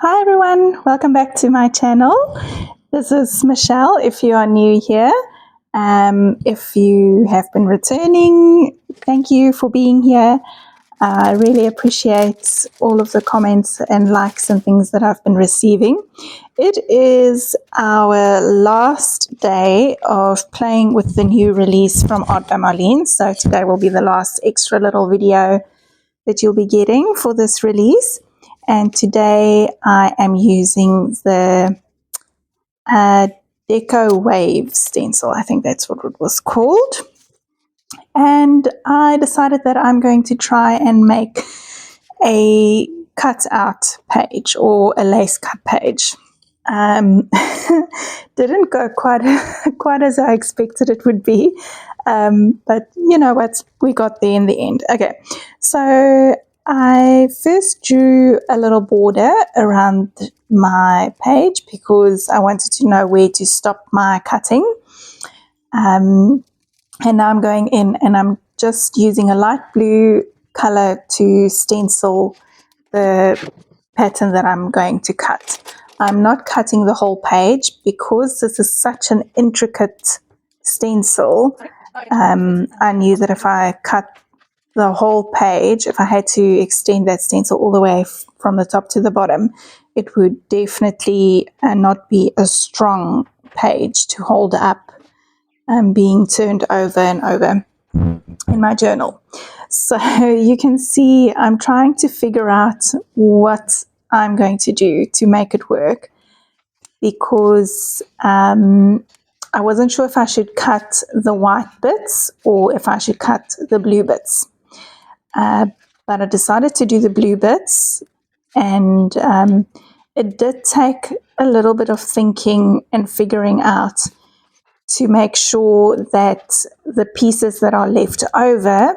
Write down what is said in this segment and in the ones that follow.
Hi everyone, welcome back to my channel. This is Michelle if you are new here. If you have been returning, thank you for being here. I really appreciate all of the comments and likes and things that I've been receiving. It is our last day of playing with the new release from Art by Marlene. So today will be the last extra little video that you'll be getting for this release. And today I am using the Deco Wave stencil. I think that's what it was called. And I decided that I'm going to try and make a cutout page or a lace cut page. Didn't go quite as I expected it would be, but you know what, we got there in the end. Okay, so I first drew a little border around my page because I wanted to know where to stop my cutting. And now I'm going in and I'm just using a light blue color to stencil the pattern that I'm going to cut. I'm not cutting the whole page because this is such an intricate stencil. I knew that if I cut the whole page, if I had to extend that stencil all the way from the top to the bottom, it would definitely not be a strong page to hold up being turned over and over in my journal. So you can see I'm trying to figure out what I'm going to do to make it work, because I wasn't sure if I should cut the white bits or if I should cut the blue bits. But I decided to do the blue bits, and it did take a little bit of thinking and figuring out to make sure that the pieces that are left over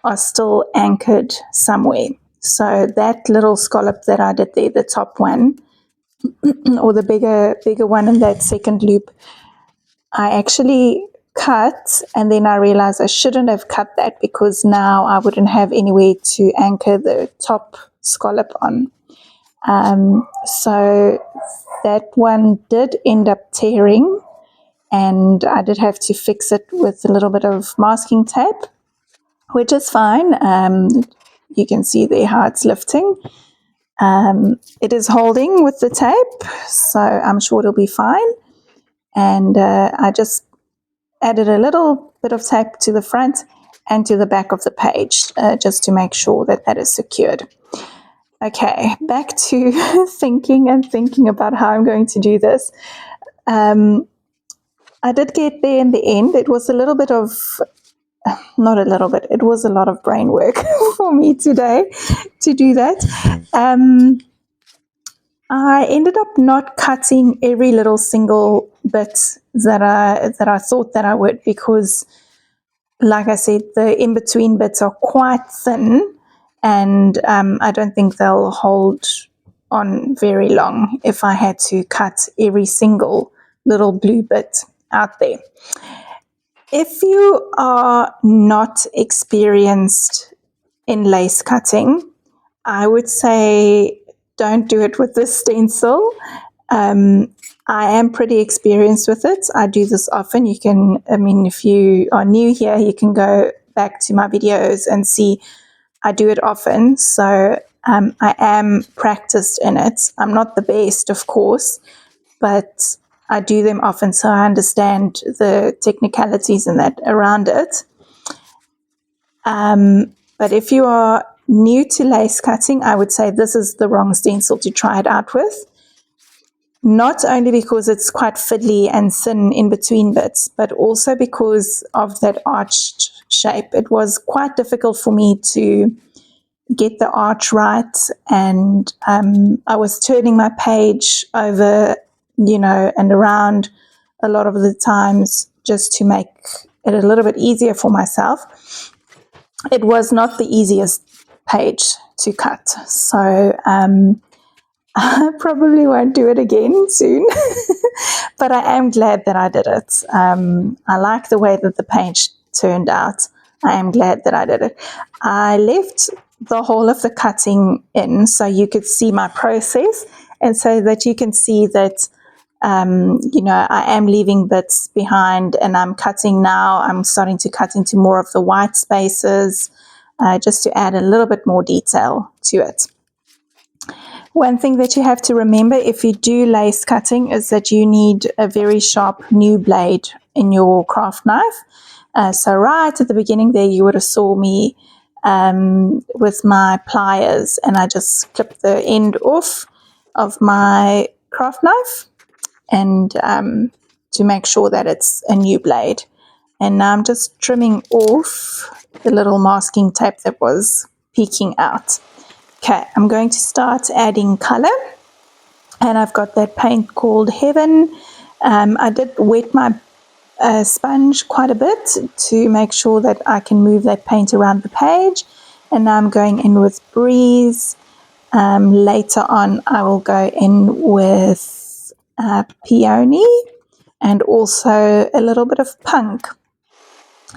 are still anchored somewhere. So that little scallop that I did there, the top one, or the bigger one in that second loop, I actually cut, and then I realized I shouldn't have cut that because now I wouldn't have anywhere to anchor the top scallop on. So that one did end up tearing, and I did have to fix it with a little bit of masking tape, which is fine. You can see there how it's lifting. It is holding with the tape, so I'm sure it'll be fine. And I just added a little bit of tape to the front and to the back of the page, just to make sure that that is secured. Okay, back to thinking about how I'm going to do this. I did get there in the end. It was a little bit of, not a little bit, it was a lot of brain work for me today to do that. I ended up not cutting every little single bit that I thought that I would, because, like I said, the in-between bits are quite thin, and I don't think they'll hold on very long if I had to cut every single little blue bit out there. If you are not experienced in lace cutting, I would say don't do it with this stencil. I am pretty experienced with it. I do this often. You can, if you are new here, you can go back to my videos and see I do it often. So I am practiced in it. I'm not the best, of course, but I do them often, so I understand the technicalities and that around it. But if you are new to lace cutting, I would say this is the wrong stencil to try it out with. Not only because it's quite fiddly and thin in between bits, but also because of that arched shape. It was quite difficult for me to get the arch right, and I was turning my page over, and around a lot of the times just to make it a little bit easier for myself. It was not the easiest page to cut, so I probably won't do it again soon, but I am glad that I did it. I like the way that the page turned out. I am glad that I did it. I left the whole of the cutting in so you could see my process, and so that you can see that you know, I am leaving bits behind, and I'm cutting now. I'm starting to cut into more of the white spaces just to add a little bit more detail to it. One thing that you have to remember if you do lace cutting is that you need a very sharp new blade in your craft knife. So right at the beginning there, you would have saw me with my pliers, and I just clipped the end off of my craft knife, and to make sure that it's a new blade. And now I'm just trimming off the little masking tape that was peeking out. Okay, I'm going to start adding color, and I've got that paint called Heaven. I did wet my sponge quite a bit to make sure that I can move that paint around the page, and now I'm going in with Breeze. Later on I will go in with Peony and also a little bit of Punk.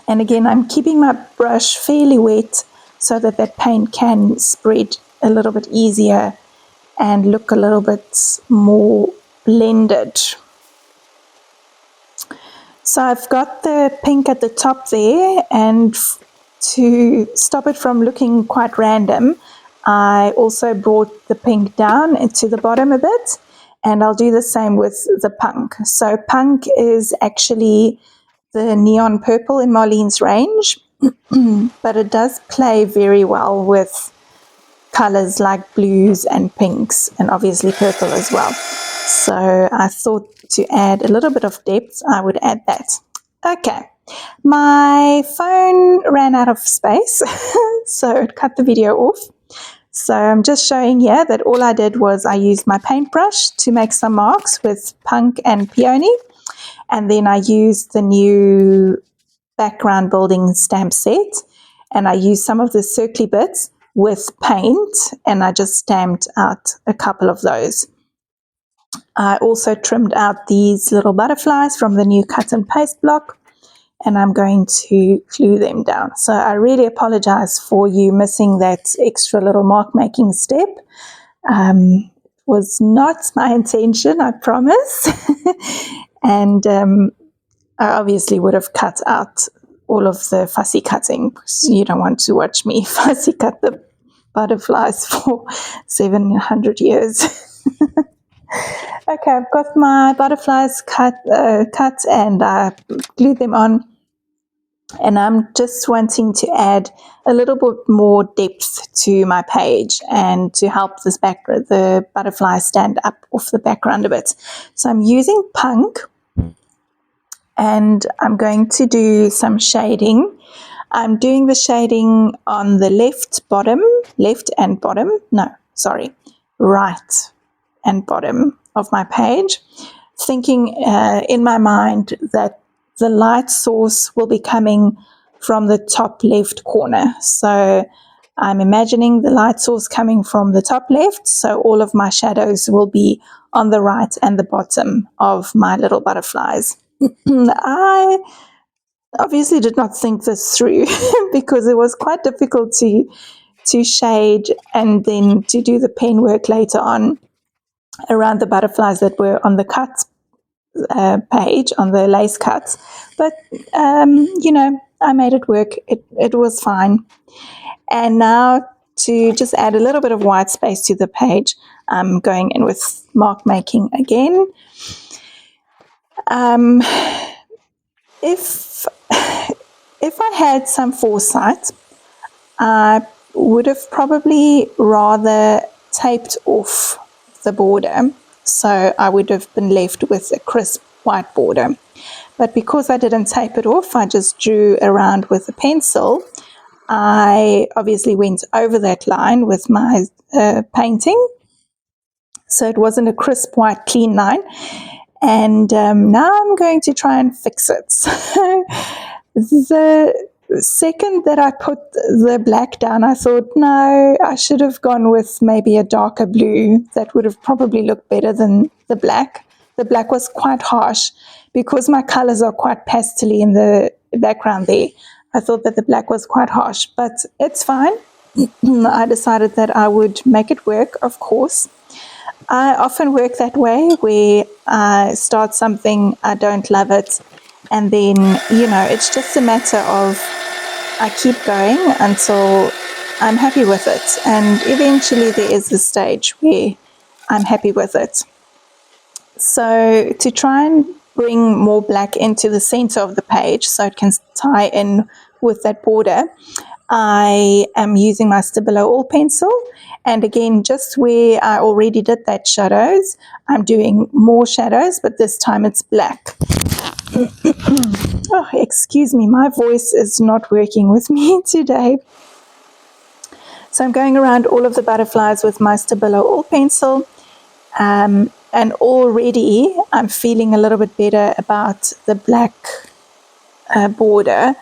And again, I'm keeping my brush fairly wet so that that paint can spread a little bit easier and look a little bit more blended. So I've got the pink at the top there, and to stop it from looking quite random, I also brought the pink down into the bottom a bit, and I'll do the same with the Punk. So Punk is actually the neon purple in Marlene's range, but it does play very well with colors like blues and pinks, and obviously purple as well. So I thought to add a little bit of depth, I would add that. Okay, my phone ran out of space, so it cut the video off. So I'm just showing here that all I did was I used my paintbrush to make some marks with Punk and Peony, and then I used the new background building stamp set, and I used some of the circly bits with paint, and I just stamped out a couple of those. I also trimmed out these little butterflies from the new cut and paste block, and I'm going to glue them down. So I really apologize for you missing that extra little mark making step. Was not my intention, I promise. And I obviously would have cut out all of the fussy cutting, because you don't want to watch me fussy cut the butterflies for 700 years. Okay, I've got my butterflies cut and I glued them on, and I'm just wanting to add a little bit more depth to my page and to help the butterfly stand up off the background a bit. So I'm using Punk, and I'm going to do some shading. I'm doing the shading on the right and bottom of my page, thinking in my mind that the light source will be coming from the top left corner. So I'm imagining the light source coming from the top left, so all of my shadows will be on the right and the bottom of my little butterflies. I obviously did not think this through because it was quite difficult to shade and then to do the pen work later on around the butterflies that were on the cut page, on the lace cuts. But, you know, I made it work. It was fine. And now to just add a little bit of white space to the page, I'm going in with mark making again. If I had some foresight, I would have probably rather taped off the border, so I would have been left with a crisp white border. But because I didn't tape it off, I just drew around with a pencil. I obviously went over that line with my painting, so it wasn't a crisp white clean line. And now I'm going to try and fix it. So the second that I put the black down, I thought, no, I should have gone with maybe a darker blue. That would have probably looked better than the black. The black was quite harsh because my colors are quite pastely in the background there. I thought that the black was quite harsh, but it's fine. I decided that I would make it work, of course. I often work that way, where I start something, I don't love it, and then, it's just a matter of I keep going until I'm happy with it. And eventually there is a stage where I'm happy with it. So to try and bring more black into the center of the page so it can tie in with that border, I am using my Stabilo All pencil, and again, just where I already did that shadows, I'm doing more shadows, but this time it's black. Oh, excuse me, my voice is not working with me today. So I'm going around all of the butterflies with my Stabilo All pencil, and already I'm feeling a little bit better about the black border.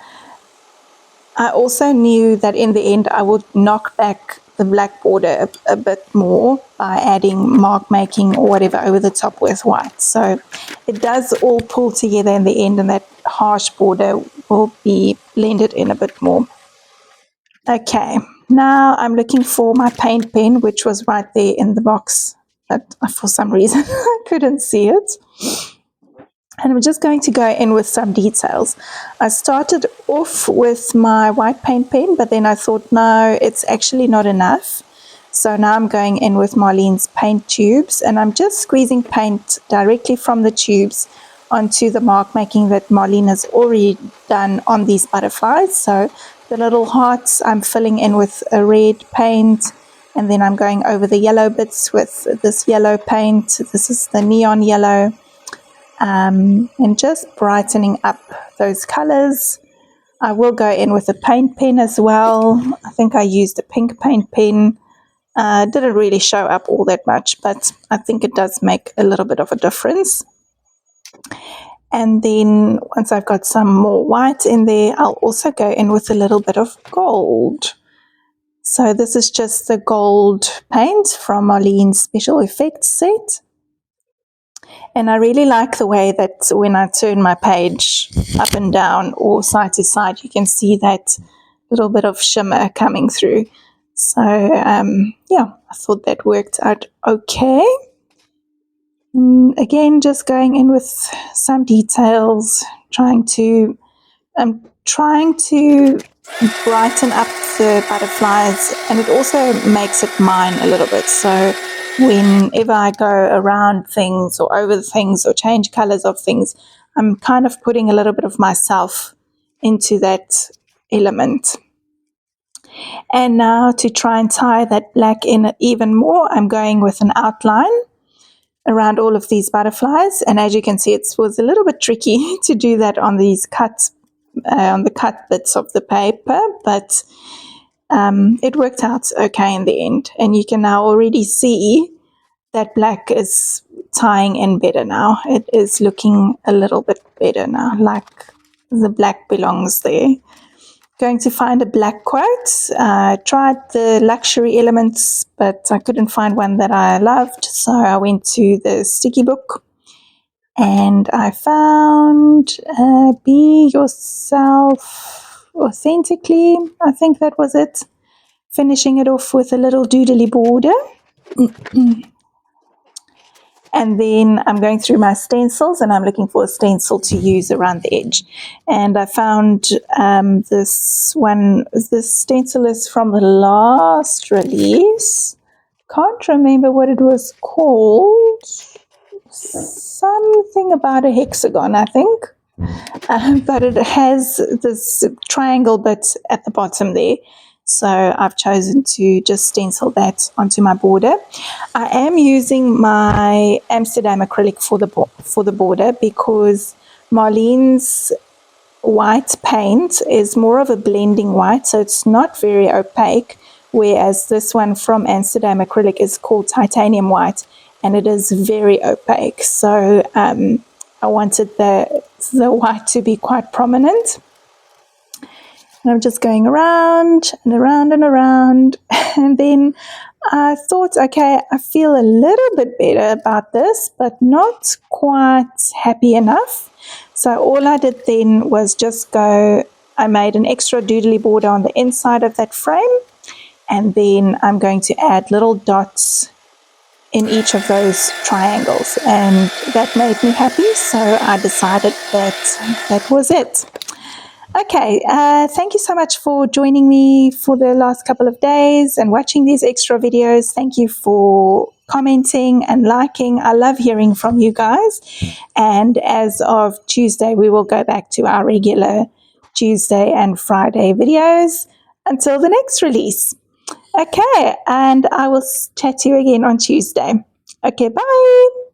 I also knew that in the end I would knock back the black border a bit more by adding mark making or whatever over the top with white. So it does all pull together in the end, and that harsh border will be blended in a bit more. Okay, now I'm looking for my paint pen, which was right there in the box, but for some reason I couldn't see it. And I'm just going to go in with some details. I started off with my white paint pen, but then I thought, no, it's actually not enough. So now I'm going in with Marlene's paint tubes, and I'm just squeezing paint directly from the tubes onto the mark making that Marlene has already done on these butterflies. So the little hearts I'm filling in with a red paint, and then I'm going over the yellow bits with this yellow paint. This is the neon yellow. And just brightening up those colors. I will go in with a paint pen as well. I think I used a pink paint pen. Didn't really show up all that much, but I think it does make a little bit of a difference. And then once I've got some more white in there, I'll also go in with a little bit of gold. So this is just the gold paint from Marlene's Special Effects set. And I really like the way that when I turn my page up and down or side to side, you can see that little bit of shimmer coming through. So, yeah, I thought that worked out okay. Again, just going in with some details, trying to brighten up the butterflies, and it also makes it mine a little bit. So whenever I go around things or over things or change colors of things, I'm kind of putting a little bit of myself into that element. And now to try and tie that black in even more, I'm going with an outline around all of these butterflies. And as you can see, it was a little bit tricky to do that on these on the cut bits of the paper, but it worked out okay in the end. And you can now already see that black is tying in better now. It is looking a little bit better now, like the black belongs there. Going to find a black quote. I tried the luxury elements, but I couldn't find one that I loved, so I went to the sticky book. And I found Be Yourself Authentically. I think that was it. Finishing it off with a little doodly border. And then I'm going through my stencils, and I'm looking for a stencil to use around the edge. And I found this one. This stencil is from the last release. Can't remember what it was called. Something about a hexagon, I think. But it has this triangle bit at the bottom there. So I've chosen to just stencil that onto my border. I am using my Amsterdam acrylic for the border, because Marlene's white paint is more of a blending white, so it's not very opaque, whereas this one from Amsterdam acrylic is called titanium white, and it is very opaque. So I wanted the white to be quite prominent. And I'm just going around and around and around. And then I thought, okay, I feel a little bit better about this, but not quite happy enough. So all I did then was just I made an extra doodly border on the inside of that frame. And then I'm going to add little dots in each of those triangles, and that made me happy, so I decided that was it. Okay, thank you so much for joining me for the last couple of days and watching these extra videos. Thank you for commenting and liking. I love hearing from you guys. And as of Tuesday, we will go back to our regular Tuesday and Friday videos until the next release. Okay, and I will chat to you again on Tuesday. Okay, bye.